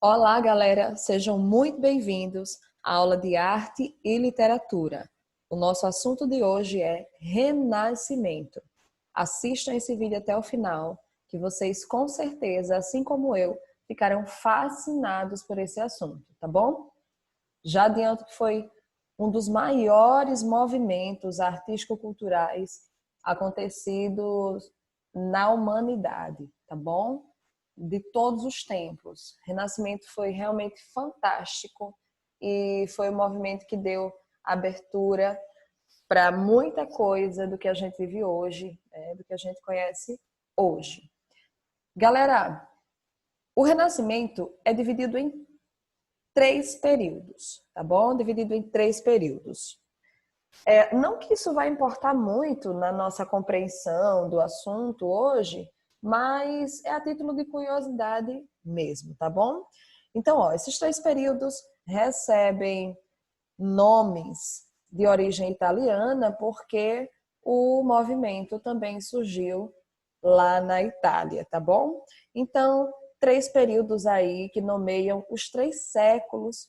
Olá, galera! Sejam muito bem-vindos à aula de Arte e Literatura. O nosso assunto de hoje é Renascimento. Assistam esse vídeo até o final, que vocês com certeza, assim como eu, ficarão fascinados por esse assunto, tá bom? Já adianto que foi um dos maiores movimentos artístico-culturais acontecidos na humanidade, tá bom? De todos os tempos. Renascimento foi realmente fantástico e foi um movimento que deu abertura para muita coisa do que a gente vive hoje, do que a gente conhece hoje. Galera, o Renascimento é dividido em 3 períodos, tá bom? Dividido em 3 períodos. Não que isso vai importar muito na nossa compreensão do assunto hoje, mas é a título de curiosidade mesmo, tá bom? Então, esses 3 períodos recebem nomes de origem italiana porque o movimento também surgiu lá na Itália, tá bom? Então, 3 períodos aí que nomeiam os 3 séculos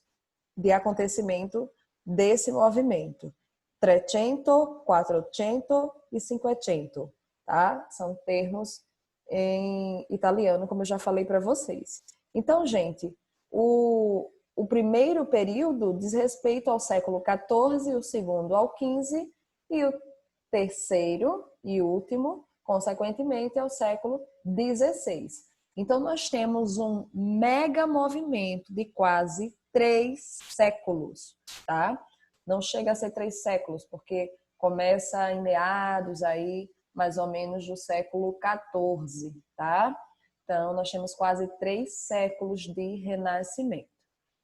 de acontecimento desse movimento. Trecento, quattrocento e cinquecento, tá? São termos em italiano, como eu já falei para vocês. Então, gente, o primeiro período diz respeito ao século XIV, o segundo ao XV e o terceiro e último, consequentemente, ao século XVI. Então, nós temos um mega movimento de quase 3 séculos, tá? Não chega a ser 3 séculos, porque começa em meados aí, mais ou menos do século XIV, tá? Então, nós temos quase 3 séculos de renascimento.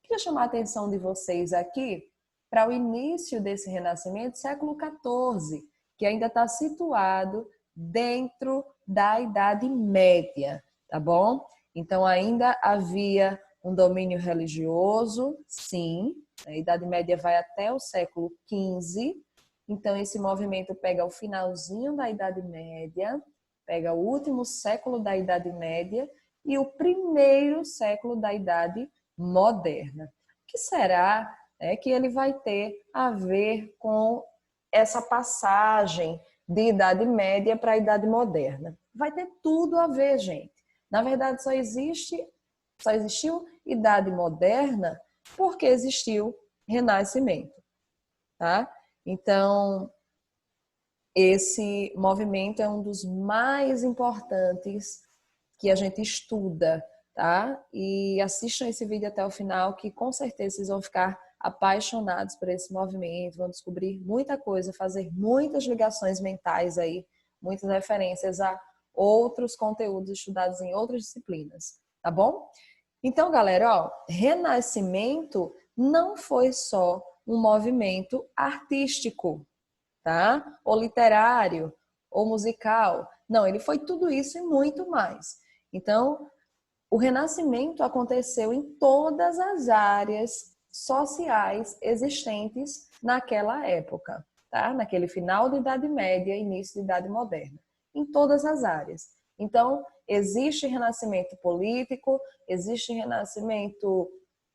Queria chamar a atenção de vocês aqui para o início desse renascimento, século XIV, que ainda está situado dentro da Idade Média, tá bom? Então, ainda havia um domínio religioso, sim. A Idade Média vai até o século XV. Então, esse movimento pega o finalzinho da Idade Média, pega o último século da Idade Média e o primeiro século da Idade Moderna. O que será que ele vai ter a ver com essa passagem de Idade Média para a Idade Moderna? Vai ter tudo a ver, gente. Na verdade, só existiu Idade Moderna porque existiu Renascimento, tá? Então, esse movimento é um dos mais importantes que a gente estuda, tá? E assistam esse vídeo até o final, que com certeza vocês vão ficar apaixonados por esse movimento, vão descobrir muita coisa, fazer muitas ligações mentais aí, muitas referências a outros conteúdos estudados em outras disciplinas, tá bom? Então, galera, Renascimento não foi só um movimento artístico, tá? Ou literário, ou musical. Não, ele foi tudo isso e muito mais. Então, o Renascimento aconteceu em todas as áreas sociais existentes naquela época, tá? Naquele final da Idade Média, início da Idade Moderna. Em todas as áreas. Então, existe renascimento político, existe renascimento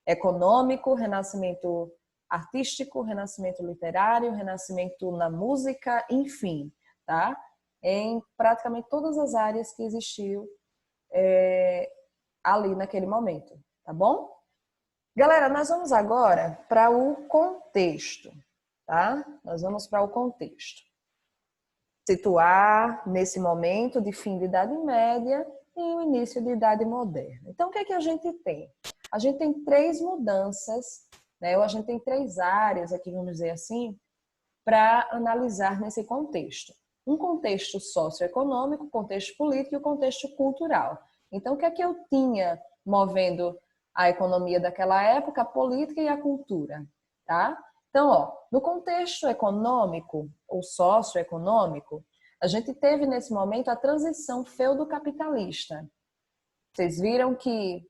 econômico, renascimento artístico, renascimento literário, renascimento na música, enfim, tá? Em praticamente todas as áreas que existiu ali naquele momento, tá bom? Galera, nós vamos agora para o contexto, tá? Nós vamos para o contexto. Situar nesse momento de fim de Idade Média e o início de Idade Moderna. Então, o que é que a gente tem? A gente tem 3 mudanças, né? Ou a gente tem 3 áreas aqui, vamos dizer assim, para analisar nesse contexto. Um contexto socioeconômico, contexto político e o contexto cultural. Então, o que é que eu tinha movendo a economia daquela época, a política e a cultura, tá? Então, no contexto econômico ou socioeconômico, a gente teve nesse momento a transição feudo-capitalista. Vocês viram que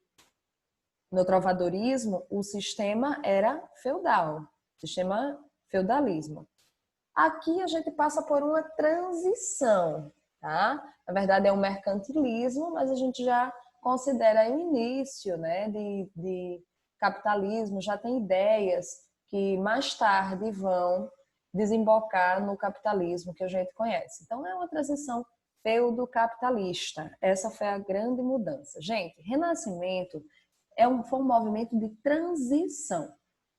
no trovadorismo o sistema era feudal, sistema feudalismo. Aqui a gente passa por uma transição, tá? Na verdade é um mercantilismo, mas a gente já considera o início, né, de capitalismo, já tem ideias que mais tarde vão desembocar no capitalismo que a gente conhece. Então, é uma transição feudo-capitalista. Essa foi a grande mudança. Gente, Renascimento foi um movimento de transição,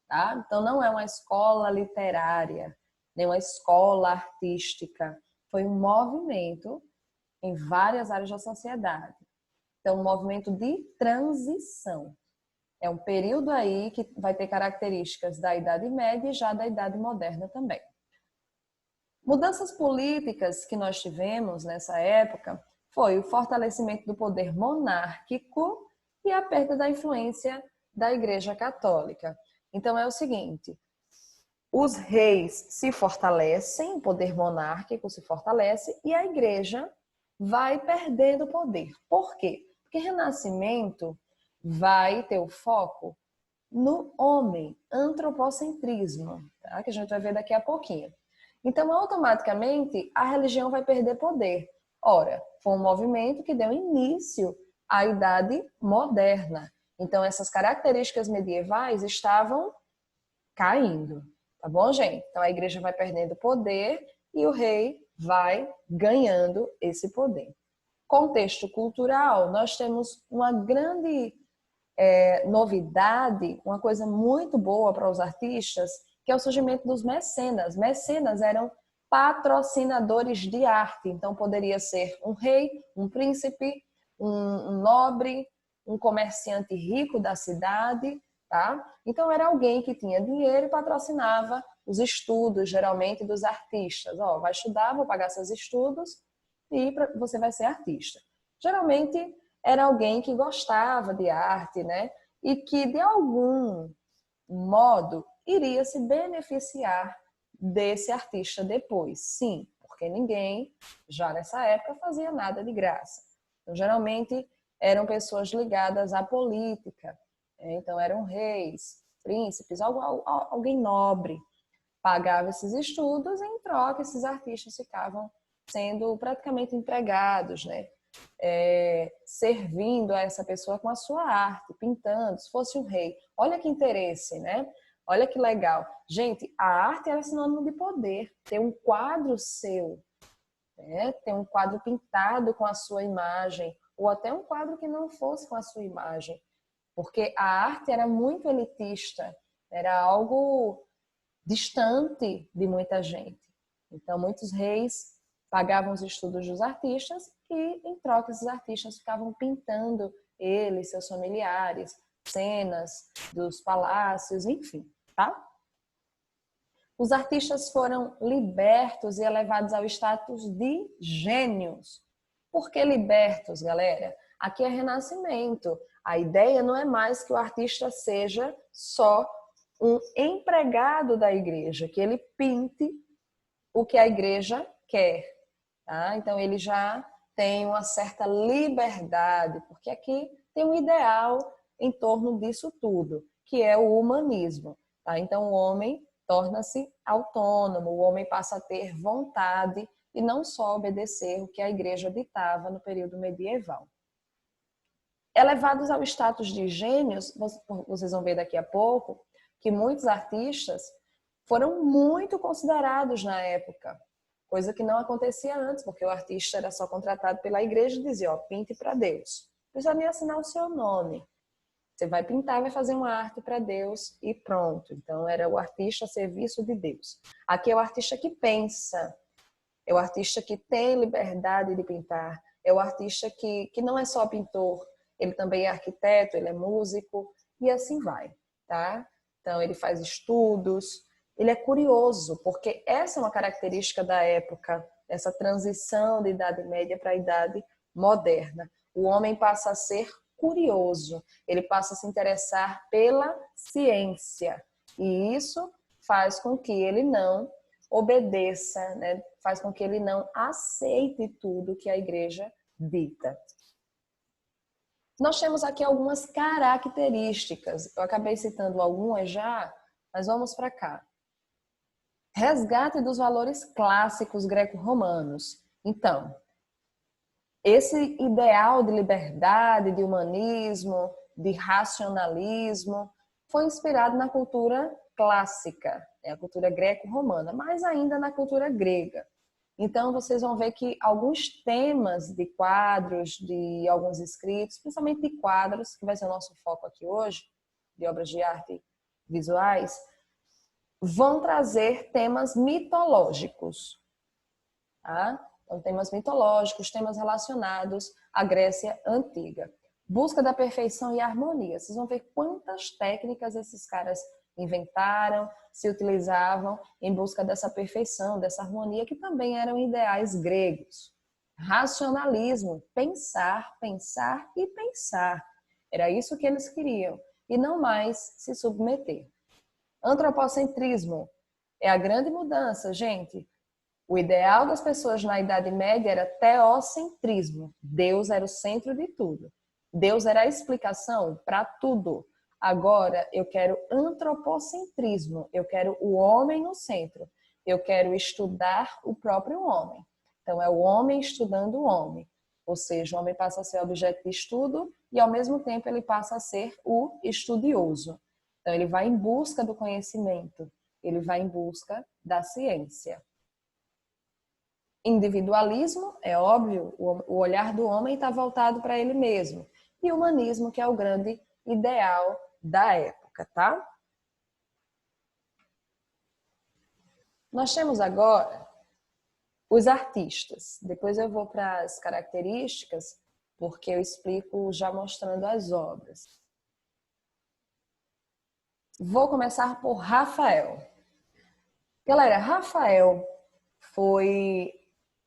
tá? Então, não é uma escola literária, nem uma escola artística. Foi um movimento em várias áreas da sociedade. Então, um movimento de transição. É um período aí que vai ter características da Idade Média e já da Idade Moderna também. Mudanças políticas que nós tivemos nessa época foi o fortalecimento do poder monárquico e a perda da influência da Igreja Católica. Então é o seguinte, os reis se fortalecem, o poder monárquico se fortalece e a Igreja vai perdendo poder. Por quê? Porque Renascimento vai ter o foco no homem, antropocentrismo, tá? Que a gente vai ver daqui a pouquinho. Então, automaticamente, a religião vai perder poder. Ora, foi um movimento que deu início à Idade Moderna. Então, essas características medievais estavam caindo, tá bom, gente? Então, a igreja vai perdendo poder e o rei vai ganhando esse poder. Contexto cultural, nós temos uma grande novidade, uma coisa muito boa para os artistas, que é o surgimento dos mecenas. Mecenas eram patrocinadores de arte, então poderia ser um rei, um príncipe, um nobre, um comerciante rico da cidade, tá? Então era alguém que tinha dinheiro e patrocinava os estudos, geralmente, dos artistas. Ó, vai estudar, vou pagar seus estudos e você vai ser artista. Geralmente era alguém que gostava de arte, né? E que, de algum modo, iria se beneficiar desse artista depois. Sim, porque ninguém, já nessa época, fazia nada de graça. Então, geralmente, eram pessoas ligadas à política. Então, eram reis, príncipes, alguém nobre. Pagava esses estudos e, em troca, esses artistas ficavam sendo praticamente empregados, né? Servindo a essa pessoa com a sua arte, pintando, se fosse um rei. Olha que interesse, né? Olha que legal. Gente, a arte era sinônimo de poder. Ter um quadro seu, né? Ter um quadro pintado com a sua imagem, ou até um quadro que não fosse com a sua imagem. Porque a arte era muito elitista, era algo distante de muita gente. Então, muitos reis pagavam os estudos dos artistas e, em troca, esses artistas ficavam pintando eles, seus familiares, cenas dos palácios, enfim, tá? Os artistas foram libertos e elevados ao status de gênios. Por que libertos, galera? Aqui é Renascimento. A ideia não é mais que o artista seja só um empregado da igreja, que ele pinte o que a igreja quer. Tá? Então, ele já tem uma certa liberdade, porque aqui tem um ideal em torno disso tudo, que é o humanismo. Tá? Então, o homem torna-se autônomo, o homem passa a ter vontade e não só obedecer o que a igreja ditava no período medieval. Elevados ao status de gênios, vocês vão ver daqui a pouco, que muitos artistas foram muito considerados na época, coisa que não acontecia antes, porque o artista era só contratado pela igreja e dizia, ó, pinte para Deus. Não precisa nem assinar o seu nome. Você vai pintar, vai fazer uma arte para Deus e pronto. Então, era o artista a serviço de Deus. Aqui é o artista que pensa, é o artista que tem liberdade de pintar, é o artista que não é só pintor, ele também é arquiteto, ele é músico e assim vai, tá? Então, ele faz estudos, ele é curioso, porque essa é uma característica da época, essa transição da Idade Média para a Idade Moderna. O homem passa a ser curioso, ele passa a se interessar pela ciência. E isso faz com que ele não obedeça, né? Faz com que ele não aceite tudo que a igreja dita. Nós temos aqui algumas características. Eu acabei citando algumas já, mas vamos para cá. Resgate dos valores clássicos greco-romanos. Então, esse ideal de liberdade, de humanismo, de racionalismo, foi inspirado na cultura clássica, a cultura greco-romana, mas ainda na cultura grega. Então, vocês vão ver que alguns temas de quadros, de alguns escritos, principalmente de quadros, que vai ser o nosso foco aqui hoje, de obras de arte visuais, vão trazer temas mitológicos, tá? Então, temas mitológicos, temas relacionados à Grécia Antiga. Busca da perfeição e harmonia. Vocês vão ver quantas técnicas esses caras inventaram, se utilizavam em busca dessa perfeição, dessa harmonia, que também eram ideais gregos. Racionalismo, pensar, pensar e pensar. Era isso que eles queriam, e não mais se submeter. Antropocentrismo é a grande mudança, gente. O ideal das pessoas na Idade Média era teocentrismo. Deus era o centro de tudo. Deus era a explicação para tudo. Agora eu quero antropocentrismo. Eu quero o homem no centro. Eu quero estudar o próprio homem. Então é o homem estudando o homem. Ou seja, o homem passa a ser objeto de estudo e ao mesmo tempo ele passa a ser o estudioso. Então ele vai em busca do conhecimento. Ele vai em busca da ciência. Individualismo, é óbvio, o olhar do homem está voltado para ele mesmo. E humanismo, que é o grande ideal da época, tá? Nós temos agora os artistas. Depois eu vou para as características, porque eu explico já mostrando as obras. Vou começar por Rafael. Galera, Rafael foi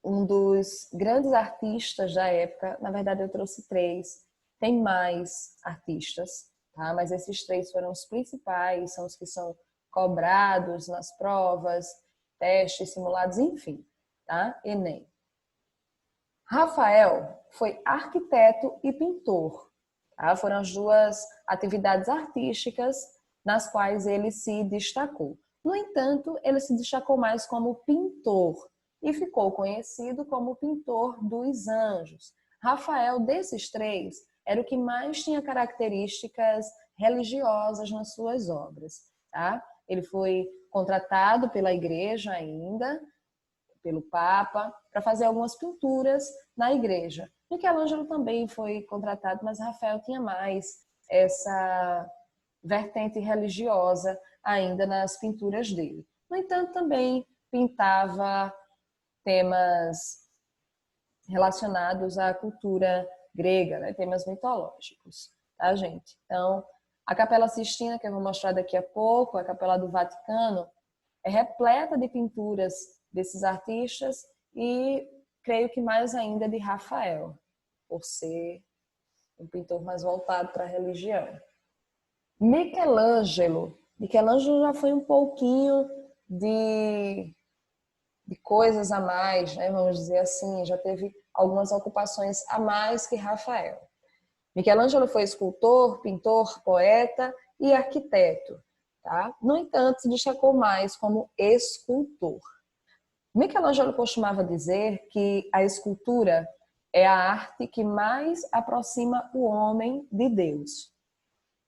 um dos grandes artistas da época. Na verdade, eu trouxe 3. Tem mais artistas, tá? Mas esses 3 foram os principais, são os que são cobrados nas provas, testes, simulados, enfim, tá? Enem. Rafael foi arquiteto e pintor, tá? Foram as 2 atividades artísticas nas quais ele se destacou. No entanto, ele se destacou mais como pintor e ficou conhecido como pintor dos anjos. Rafael, desses 3, era o que mais tinha características religiosas nas suas obras, tá? Ele foi contratado pela igreja ainda, pelo Papa, para fazer algumas pinturas na igreja. Michelangelo também foi contratado, mas Rafael tinha mais essa vertente religiosa ainda nas pinturas dele. No entanto, também pintava temas relacionados à cultura grega, né? Temas mitológicos, tá, gente? Então, a Capela Sistina, que eu vou mostrar daqui a pouco, a Capela do Vaticano, é repleta de pinturas desses artistas e creio que mais ainda de Rafael, por ser um pintor mais voltado para a religião. Michelangelo já foi um pouquinho de coisas a mais, né? Vamos dizer assim, já teve algumas ocupações a mais que Rafael. Michelangelo foi escultor, pintor, poeta e arquiteto, tá? No entanto, se destacou mais como escultor. Michelangelo costumava dizer que a escultura é a arte que mais aproxima o homem de Deus.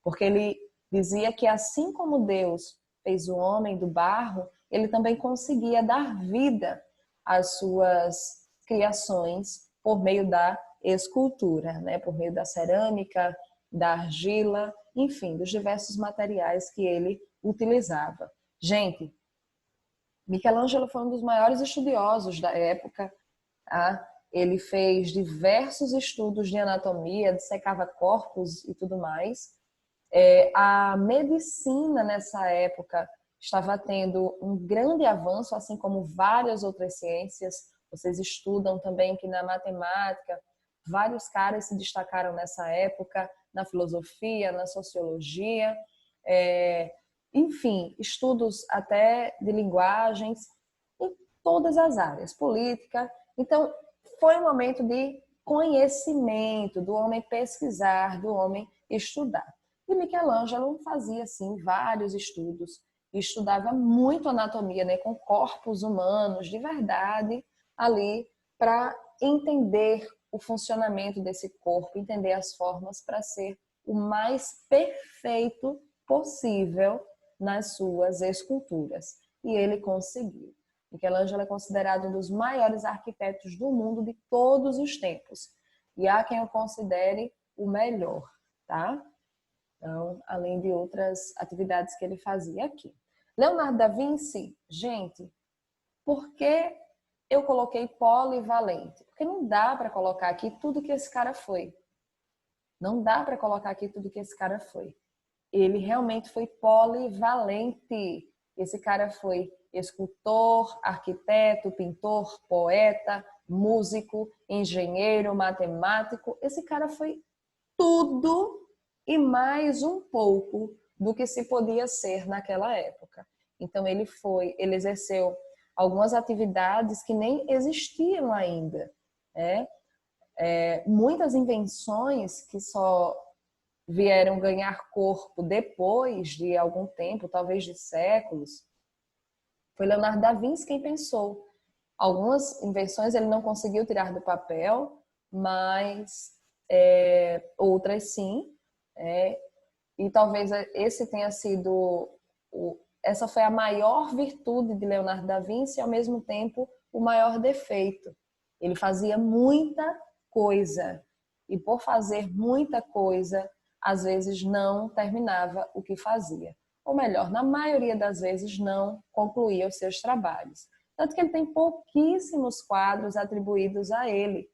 Porque ele dizia que assim como Deus fez o homem do barro, ele também conseguia dar vida às suas criações por meio da escultura, né? Por meio da cerâmica, da argila, enfim, dos diversos materiais que ele utilizava. Gente, Michelangelo foi um dos maiores estudiosos da época, tá? Ele fez diversos estudos de anatomia, dissecava corpos e tudo mais. A medicina nessa época estava tendo um grande avanço, assim como várias outras ciências. Vocês estudam também que na matemática, vários caras se destacaram nessa época, na filosofia, na sociologia, enfim, estudos até de linguagens, em todas as áreas, política. Então, foi um momento de conhecimento, do homem pesquisar, do homem estudar. E Michelangelo fazia, assim, vários estudos, estudava muito anatomia, né, com corpos humanos de verdade, ali, para entender o funcionamento desse corpo, entender as formas para ser o mais perfeito possível nas suas esculturas. E ele conseguiu. Michelangelo é considerado um dos maiores arquitetos do mundo de todos os tempos. E há quem o considere o melhor, tá? Então, além de outras atividades que ele fazia aqui. Leonardo da Vinci, gente, por que eu coloquei polivalente? Porque não dá para colocar aqui tudo que esse cara foi. Não dá para colocar aqui tudo que esse cara foi. Ele realmente foi polivalente. Esse cara foi escultor, arquiteto, pintor, poeta, músico, engenheiro, matemático. Esse cara foi tudo e mais um pouco do que se podia ser naquela época. Então ele exerceu algumas atividades que nem existiam ainda, né? Muitas invenções que só vieram ganhar corpo depois de algum tempo, talvez de séculos, foi Leonardo da Vinci quem pensou. Algumas invenções ele não conseguiu tirar do papel, mas outras sim. E talvez esse tenha sido essa foi a maior virtude de Leonardo da Vinci e ao mesmo tempo o maior defeito. Ele fazia muita coisa e por fazer muita coisa às vezes não terminava o que fazia. Ou melhor, na maioria das vezes não concluía os seus trabalhos. Tanto que ele tem pouquíssimos quadros atribuídos a ele.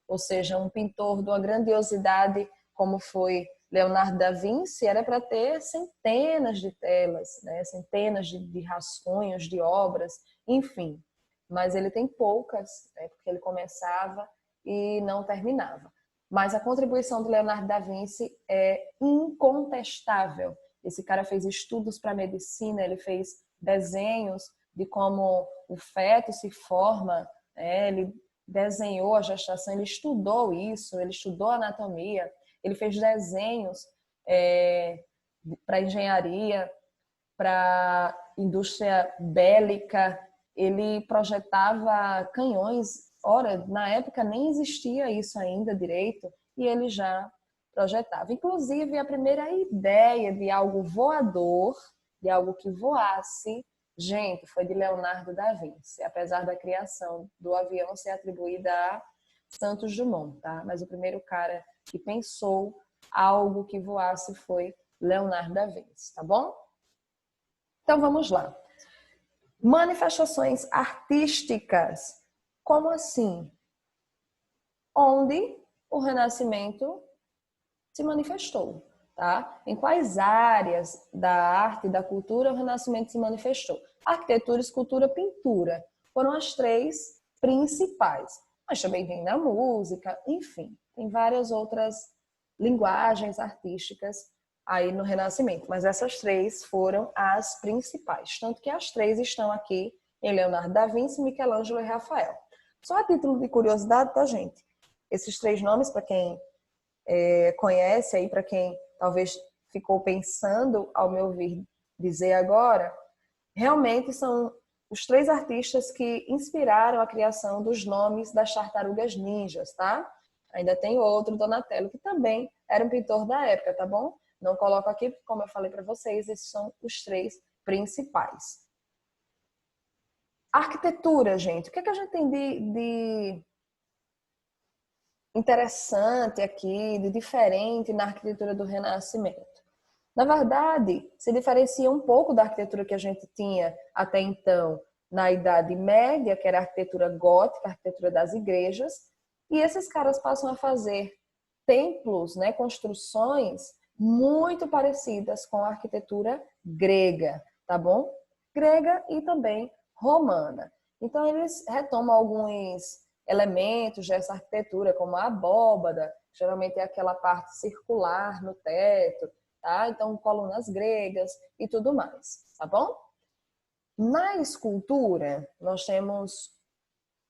Ou seja, um pintor de uma grandiosidade como foi Leonardo da Vinci era para ter centenas de telas, né? Centenas de rascunhos, de obras, enfim. Mas ele tem poucas, né? Porque ele começava e não terminava. Mas a contribuição de Leonardo da Vinci é incontestável. Esse cara fez estudos para medicina, ele fez desenhos de como o feto se forma, né? Ele desenhou a gestação, ele estudou isso, ele estudou anatomia, ele fez desenhos para engenharia, para indústria bélica, ele projetava canhões. Ora, na época nem existia isso ainda direito e ele já projetava. Inclusive, a primeira ideia de algo voador, de algo que voasse, gente, foi de Leonardo da Vinci, apesar da criação do avião ser atribuída a Santos Dumont, tá? Mas o primeiro cara que pensou algo que voasse foi Leonardo da Vinci, tá bom? Então vamos lá. Manifestações artísticas. Como assim? Onde o Renascimento se manifestou, tá? Em quais áreas da arte e da cultura o Renascimento se manifestou? Arquitetura, escultura, pintura. Foram as três principais. Mas também tem na música, enfim, tem várias outras linguagens artísticas aí no Renascimento. Mas essas três foram as principais. Tanto que as três estão aqui em Leonardo da Vinci, Michelangelo e Rafael. Só a título de curiosidade, tá, gente? Esses três nomes, para quem conhece, aí para quem talvez ficou pensando ao me ouvir dizer agora, realmente são os três artistas que inspiraram a criação dos nomes das tartarugas ninjas, tá? Ainda tem outro, Donatello, que também era um pintor da época, tá bom? Não coloco aqui, porque como eu falei para vocês, esses são os três principais. Arquitetura, gente. O que a gente tem de interessante aqui, de diferente na arquitetura do Renascimento? Na verdade, se diferencia um pouco da arquitetura que a gente tinha até então na Idade Média, que era a arquitetura gótica, a arquitetura das igrejas, e esses caras passam a fazer templos, né, construções muito parecidas com a arquitetura grega, tá bom? Grega e também romana. Então eles retomam alguns elementos dessa arquitetura, como a abóbada, geralmente é aquela parte circular no teto, tá? Então colunas gregas e tudo mais, tá bom? Na escultura, nós temos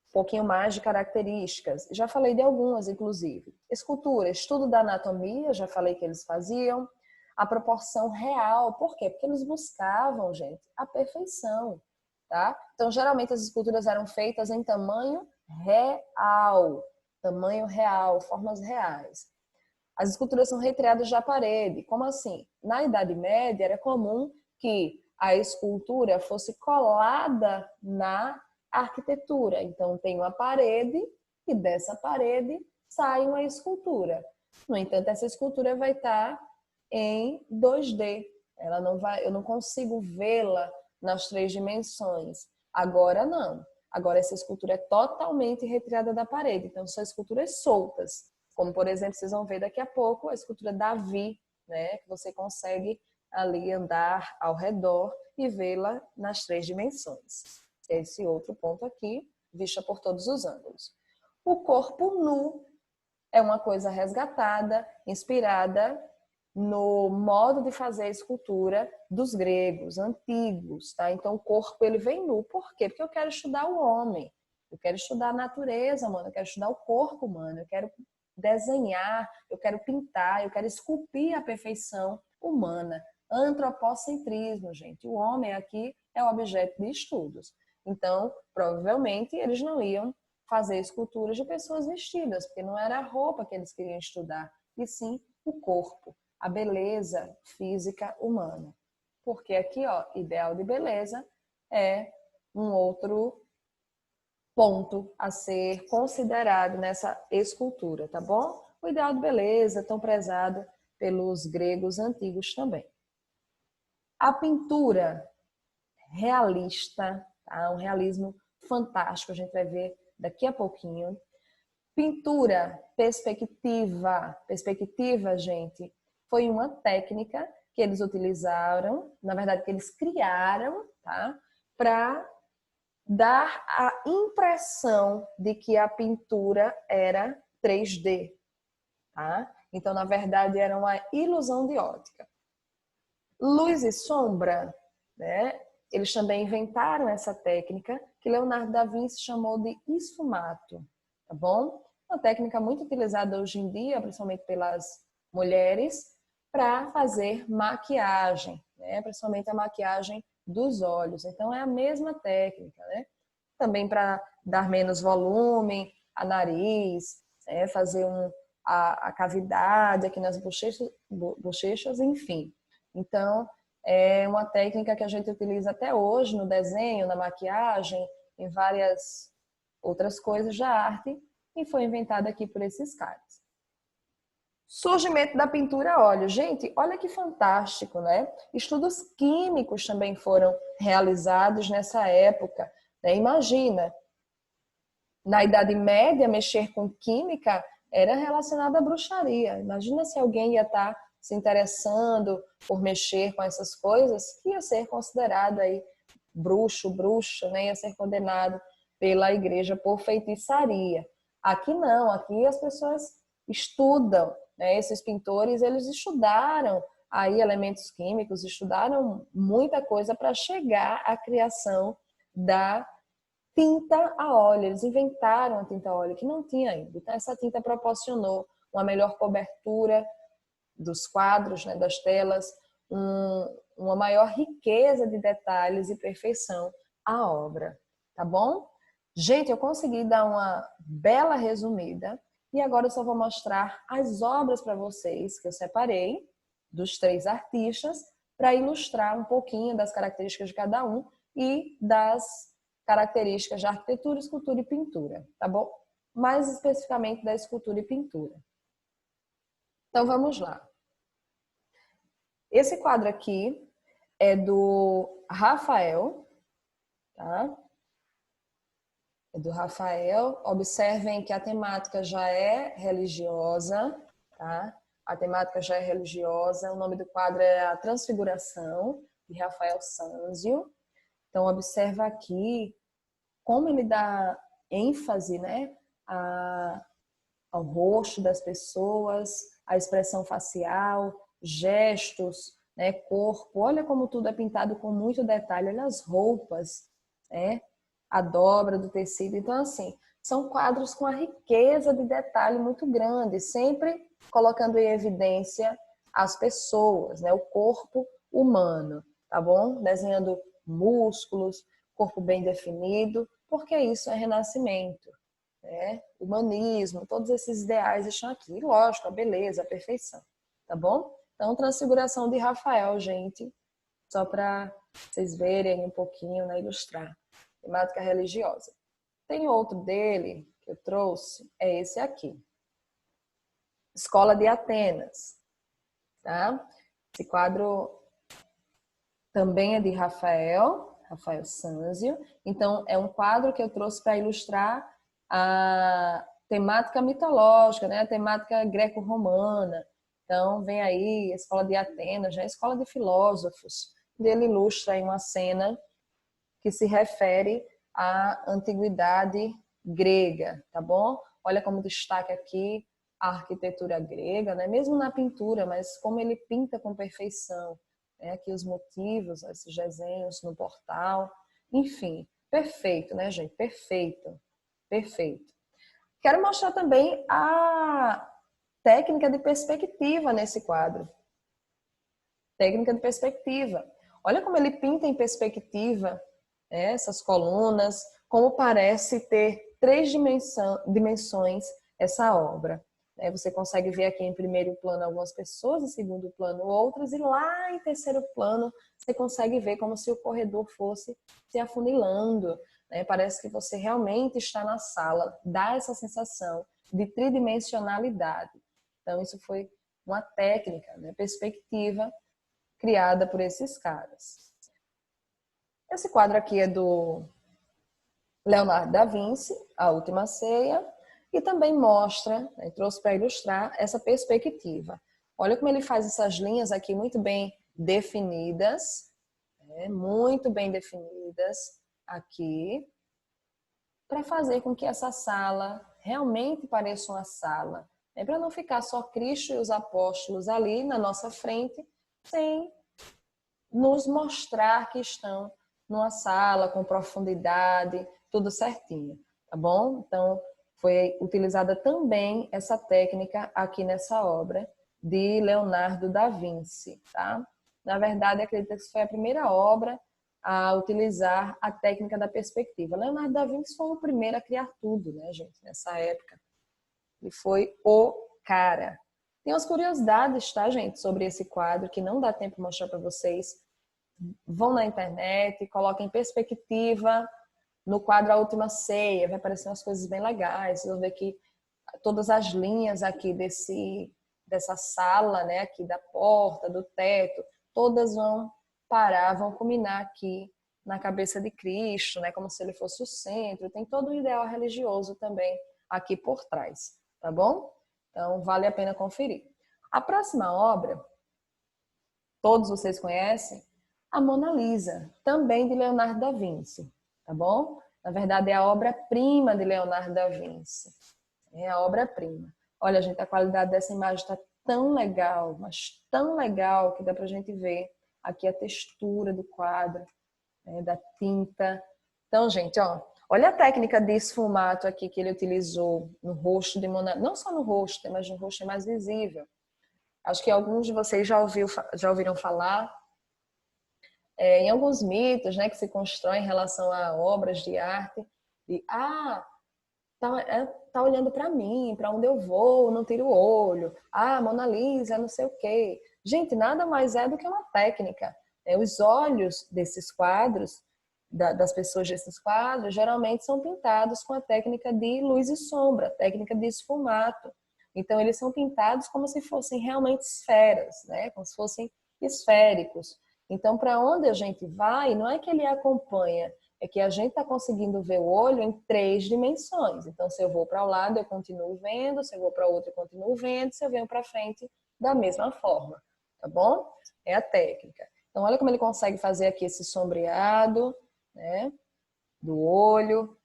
um pouquinho mais de características. Já falei de algumas, inclusive. Escultura, estudo da anatomia, já falei que eles faziam. A proporção real, por quê? Porque eles buscavam, gente, a perfeição, tá? Então, geralmente as esculturas eram feitas em tamanho real. tamanho real, formas reais. As esculturas são recriadas da parede. Como assim? Na Idade Média era comum que a escultura fosse colada na arquitetura. Então tem uma parede e dessa parede sai uma escultura. No entanto, essa escultura vai estar em 2D. Ela não vai, eu não consigo vê-la nas 3 dimensões. Agora não. Agora essa escultura é totalmente retirada da parede. Então são esculturas soltas. Como, por exemplo, vocês vão ver daqui a pouco a escultura Davi, né? Que você consegue ali andar ao redor e vê-la nas 3 dimensões. Esse outro ponto aqui, vista por todos os ângulos. O corpo nu é uma coisa resgatada, inspirada no modo de fazer a escultura dos gregos antigos, tá? Então o corpo ele vem nu. Por quê? Porque eu quero estudar o homem. Eu quero estudar a natureza, mano. Eu quero estudar o corpo humano. Eu quero desenhar, eu quero pintar, eu quero esculpir a perfeição humana. Antropocentrismo, gente. O homem aqui é o objeto de estudos. Então, provavelmente, eles não iam fazer esculturas de pessoas vestidas, porque não era a roupa que eles queriam estudar, e sim o corpo, a beleza física humana. Porque aqui, ó, ideal de beleza é um outro ponto a ser considerado nessa escultura, tá bom? O ideal de beleza, tão prezado pelos gregos antigos também. A pintura realista, tá? Um realismo fantástico, a gente vai ver daqui a pouquinho. Pintura perspectiva. Perspectiva, gente, foi uma técnica que eles utilizaram, na verdade que eles criaram, tá? Para dar a impressão de que a pintura era 3D, tá? Então, na verdade, era uma ilusão de ótica. Luz e sombra, né? Eles também inventaram essa técnica que Leonardo da Vinci chamou de esfumato, tá bom? Uma técnica muito utilizada hoje em dia, principalmente pelas mulheres, para fazer maquiagem, né? Principalmente a maquiagem dos olhos. Então é a mesma técnica, né? Também para dar menos volume a nariz, né? Fazer a cavidade aqui nas bochechas, enfim. Então, é uma técnica que a gente utiliza até hoje no desenho, na maquiagem, em várias outras coisas da arte, e foi inventada aqui por esses caras. Surgimento da pintura a óleo. Gente, olha que fantástico, né? Estudos químicos também foram realizados nessa época, né? Imagina, na Idade Média, mexer com química era relacionado à bruxaria. Imagina se alguém ia estar se interessando por mexer com essas coisas, que ia ser considerado aí bruxo, bruxa, né? Ia ser condenado pela igreja por feitiçaria. Aqui não, aqui as pessoas estudam, né? Esses pintores, eles estudaram aí elementos químicos, estudaram muita coisa para chegar à criação da tinta a óleo. Eles inventaram a tinta a óleo, que não tinha ainda. Então, essa tinta proporcionou uma melhor cobertura dos quadros, né, das telas, uma maior riqueza de detalhes e perfeição à obra, tá bom? Gente, eu consegui dar uma bela resumida e agora eu só vou mostrar as obras para vocês que eu separei dos 3 artistas para ilustrar um pouquinho das características de cada um e das características de arquitetura, escultura e pintura, tá bom? Mais especificamente da escultura e pintura. Então vamos lá. Esse quadro aqui é do Rafael, tá? É do Rafael. Observem que a temática já é religiosa, tá? A temática já é religiosa. O nome do quadro é A Transfiguração, de Rafael Sanzio. Então, observa aqui como ele dá ênfase, né, ao rosto das pessoas, a expressão facial, gestos, né, corpo. Olha como tudo é pintado com muito detalhe. Olha as roupas, né, a dobra do tecido. Então, assim, são quadros com a riqueza de detalhe muito grande, sempre colocando em evidência as pessoas, né, o corpo humano, tá bom? Desenhando músculos, corpo bem definido, porque isso é renascimento. né? Humanismo, todos esses ideais estão aqui. E, lógico, a beleza, a perfeição, tá bom? Então, Transfiguração de Rafael, gente, só para vocês verem um pouquinho, né, ilustrar. Temática religiosa. Tem outro dele que eu trouxe, é esse aqui. Escola de Atenas, tá? Esse quadro também é de Rafael Sanzio. Então, é um quadro que eu trouxe para ilustrar a temática mitológica, né? A temática greco-romana. Então, vem aí a Escola de Atenas, já é a escola de filósofos. Ele ilustra aí uma cena que se refere à antiguidade grega, tá bom? Olha como destaca aqui a arquitetura grega, né? Mesmo na pintura, mas como ele pinta com perfeição. Aqui os motivos, esses desenhos no portal, enfim, perfeito, né, gente? Perfeito, perfeito. Quero mostrar também a técnica de perspectiva nesse quadro. Técnica de perspectiva. Olha como ele pinta em perspectiva, essas colunas, como parece ter 3 dimensões essa obra. Você consegue ver aqui em primeiro plano algumas pessoas, em segundo plano outras, e lá em terceiro plano você consegue ver como se o corredor fosse se afunilando. Parece que você realmente está na sala, dá essa sensação de tridimensionalidade. Então isso foi uma técnica, perspectiva, criada por esses caras. Esse quadro aqui é do Leonardo da Vinci, A Última Ceia, e também mostra, trouxe para ilustrar essa perspectiva. Olha como ele faz essas linhas aqui muito bem definidas, muito bem definidas aqui, para fazer com que essa sala realmente pareça uma sala, para não ficar só Cristo e os apóstolos ali na nossa frente, sem nos mostrar que estão numa sala com profundidade, tudo certinho, tá bom? Então, foi utilizada também essa técnica aqui nessa obra de Leonardo da Vinci, tá? Na verdade, acredito que foi a primeira obra a utilizar a técnica da perspectiva. Leonardo da Vinci foi o primeiro a criar tudo, né, gente, nessa época. Ele foi o cara. Tem umas curiosidades, tá, gente, sobre esse quadro que não dá tempo de mostrar para vocês. Vão na internet, coloquem perspectiva no quadro A Última Ceia, vai aparecer umas coisas bem legais. Vocês vão ver que todas as linhas aqui dessa sala, né, aqui da porta, do teto, todas vão parar, vão culminar aqui na cabeça de Cristo, né, como se ele fosse o centro. Tem todo o ideal religioso também aqui por trás, tá bom? Então, vale a pena conferir. A próxima obra, todos vocês conhecem, a Mona Lisa, também de Leonardo da Vinci, tá bom? Na verdade, é a obra-prima de Leonardo da Vinci. É a obra-prima. Olha, gente, a qualidade dessa imagem está tão legal, mas tão legal, que dá pra gente ver aqui a textura do quadro, da tinta. Então, gente, ó, olha a técnica de esfumato aqui que ele utilizou no rosto de Mona Lisa. Não só no rosto, mas no rosto é mais visível. Acho que alguns de vocês já ouviram falar em alguns mitos, né, que se constroem em relação a obras de arte, de tá olhando para mim, para onde eu vou, não tiro o olho. Mona Lisa, não sei o quê. Gente, nada mais é do que uma técnica. Os olhos desses quadros, das pessoas desses quadros, geralmente são pintados com a técnica de luz e sombra, técnica de esfumato. Então, eles são pintados como se fossem realmente esferas, né? Como se fossem esféricos. Então, para onde a gente vai, não é que ele acompanha, é que a gente está conseguindo ver o olho em 3 dimensões. Então, se eu vou para o lado, eu continuo vendo, se eu vou para o outro, eu continuo vendo, se eu venho para frente, da mesma forma, tá bom? É a técnica. Então, olha como ele consegue fazer aqui esse sombreado, né, do olho,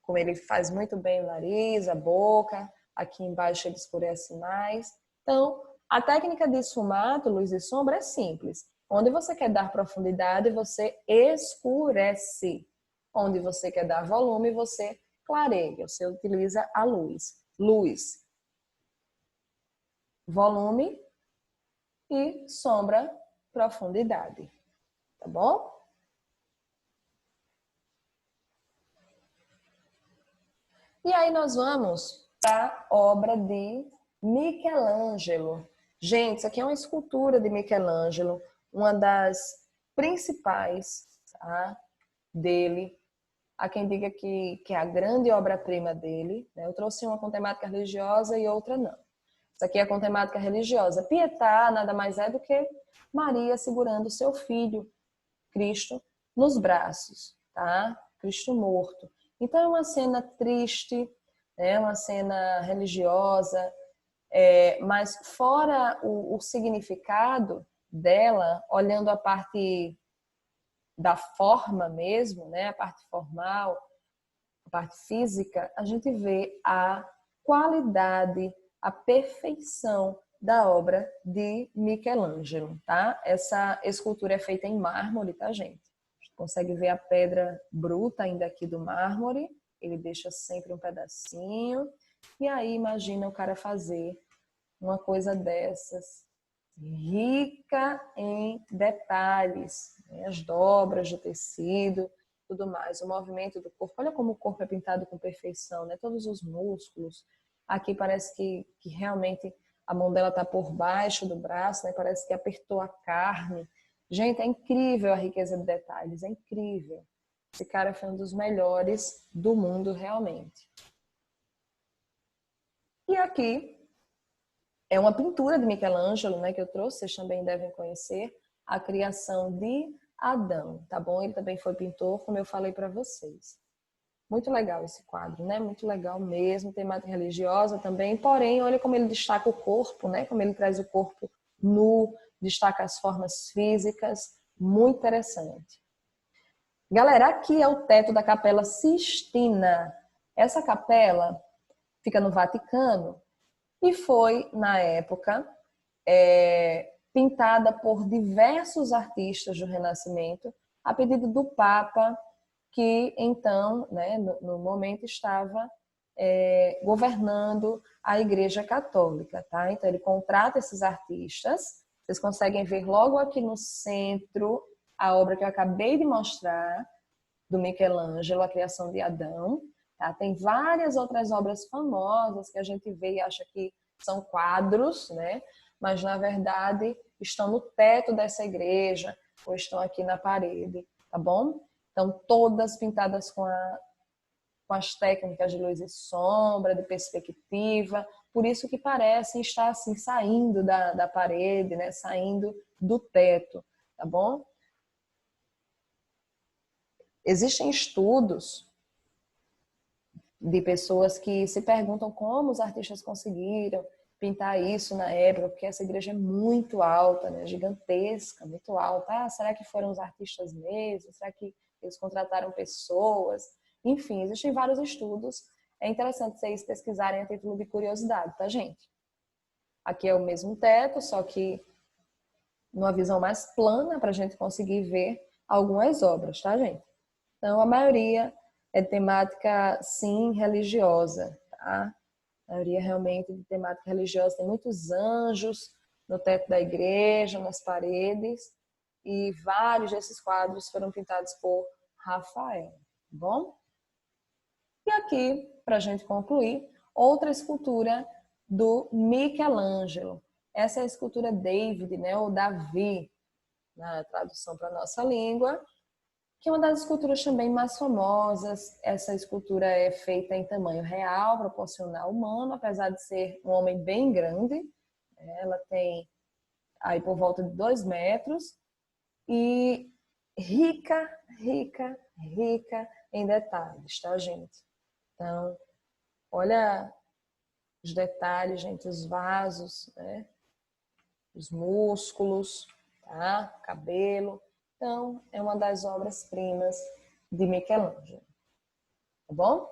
como ele faz muito bem o nariz, a boca, aqui embaixo ele escurece mais. Então, a técnica de esfumato, luz e sombra, é simples. Onde você quer dar profundidade, você escurece. Onde você quer dar volume, você clareia. Você utiliza a luz. Luz, volume e sombra, profundidade. Tá bom? E aí nós vamos para a obra de Michelangelo. Gente, isso aqui é uma escultura de Michelangelo, uma das principais, tá, dele. Há quem diga que é a grande obra-prima dele, né? Eu trouxe uma com temática religiosa e outra não. Isso aqui é com temática religiosa. Pietà nada mais é do que Maria segurando seu filho, Cristo, nos braços, tá? Cristo morto. Então é uma cena triste, né? Uma cena religiosa, mas fora o significado dela, olhando a parte da forma mesmo, né? A parte formal, a parte física, a gente vê a qualidade, a perfeição da obra de Michelangelo, tá? Essa escultura é feita em mármore, tá, gente? A gente consegue ver a pedra bruta ainda aqui do mármore, ele deixa sempre um pedacinho, e aí imagina o cara fazer uma coisa dessas, rica em detalhes, né? As dobras do tecido, tudo mais, o movimento do corpo. Olha como o corpo é pintado com perfeição, né? Todos os músculos. Aqui parece que realmente a mão dela está por baixo do braço, né? Parece que apertou a carne. Gente, é incrível a riqueza de detalhes, é incrível. Esse cara foi um dos melhores do mundo, realmente. E aqui é uma pintura de Michelangelo, né, que eu trouxe, vocês também devem conhecer, a criação de Adão, tá bom? Ele também foi pintor, como eu falei para vocês. Muito legal esse quadro, né? Muito legal mesmo, temática religiosa também, porém, olha como ele destaca o corpo, né? Como ele traz o corpo nu, destaca as formas físicas, muito interessante. Galera, aqui é o teto da Capela Sistina. Essa capela fica no Vaticano, e foi, na época, pintada por diversos artistas do Renascimento, a pedido do Papa, que então, né, no momento, estava governando a Igreja Católica. Tá? Então, ele contrata esses artistas. Vocês conseguem ver logo aqui no centro a obra que eu acabei de mostrar, do Michelangelo, A Criação de Adão. Tá? Tem várias outras obras famosas que a gente vê e acha que são quadros, né? Mas na verdade estão no teto dessa igreja ou estão aqui na parede, tá bom? Então todas pintadas com as técnicas de luz e sombra, de perspectiva, por isso que parecem estar assim saindo da parede, né? Saindo do teto, tá bom? Existem estudos de pessoas que se perguntam como os artistas conseguiram pintar isso na época, porque essa igreja é muito alta, né? Gigantesca, muito alta. Ah, será que foram os artistas mesmo? Será que eles contrataram pessoas? Enfim, existem vários estudos. É interessante vocês pesquisarem a título de curiosidade, tá, gente? Aqui é o mesmo teto, só que numa visão mais plana, para a gente conseguir ver algumas obras, tá, gente? Então, a maioria é temática, sim, religiosa, tá? A maioria realmente de temática religiosa. Tem muitos anjos no teto da igreja, nas paredes, e vários desses quadros foram pintados por Rafael, tá bom? E aqui, para a gente concluir, outra escultura do Michelangelo. Essa é a escultura David, né, ou Davi, na tradução para a nossa língua, que é uma das esculturas também mais famosas. Essa escultura é feita em tamanho real, proporcional humano, apesar de ser um homem bem grande. Ela tem aí por volta de 2 metros e rica, rica, rica em detalhes, tá, gente? Então, olha os detalhes, gente, os vasos, né? Os músculos, tá? Cabelo. Então, é uma das obras-primas de Michelangelo, tá bom?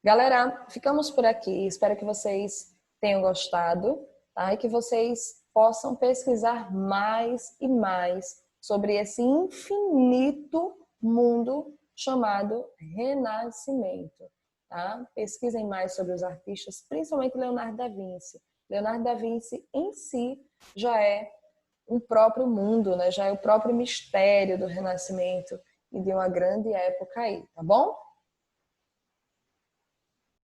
Galera, ficamos por aqui. Espero que vocês tenham gostado, tá? E que vocês possam pesquisar mais e mais sobre esse infinito mundo chamado Renascimento, tá? Pesquisem mais sobre os artistas, principalmente Leonardo da Vinci. Leonardo da Vinci em si já é um próprio mundo, né? Já é o próprio mistério do Renascimento e de uma grande época aí, tá bom?